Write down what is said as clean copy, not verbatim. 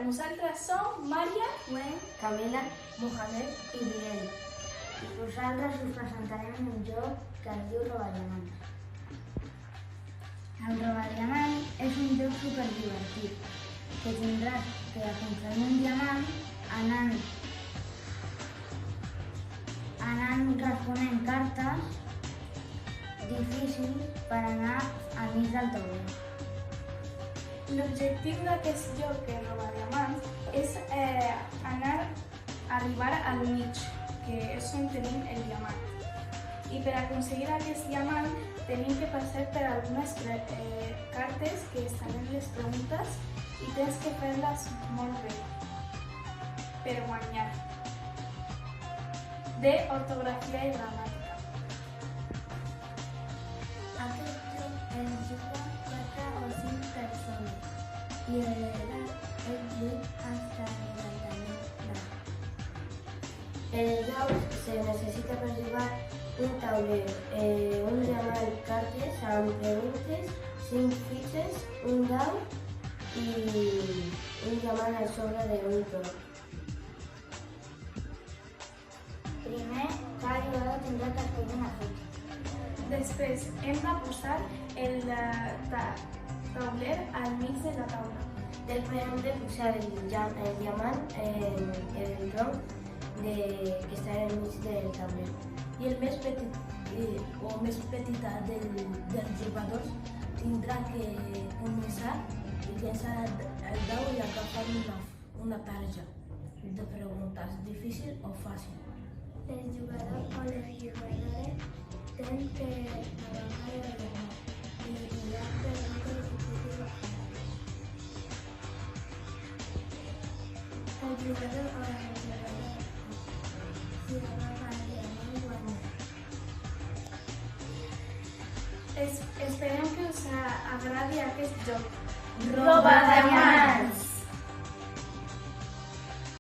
Nosaltres som Maria, Gwen, Camila, Mohamed i Biel. I nosaltres us presentarem un joc que es diu Robadiamants. El Robadiamants és un joc superdivertit que tindràs que aconseguir un diamant anant responent cartes difícils per anar al mig del tauler. l'objectiu d'aquest joc que és Robadiamants és arribar al mig, que és on tenim el diamant. I per aconseguir aquest diamant tenim que passar per algunes cartes que estan en les preguntes i tens que fer-les molt bé per guanyar. D'ortografia i gramàtica. Aquest joc el juguen 4 o 5 persones i l'edat és 8 hasta 99. El joc se necessita per jugar un tauler, un diamant, cartes amb preguntes, 5 fitxes, un dau i un diamant a sobre d'un tron. Primer, cada jugador tindrà que escollir una fitxa. Després hem de posar el tauler al mig de la taula. Després hem de posar el diamant en el tronc que està al mig del tauler. I el més petit o més petita dels jugadors tindrà que començar i llançar el dau i agafar una tarja de preguntes, difícil o fàcil. El jugador o les jugadores tenen que agafar el diamant i mirar preguntes difícils. El jugador o la jugadora si agafa el diamant guanya. Esperem que us agradi aquest joc. Robadiamants!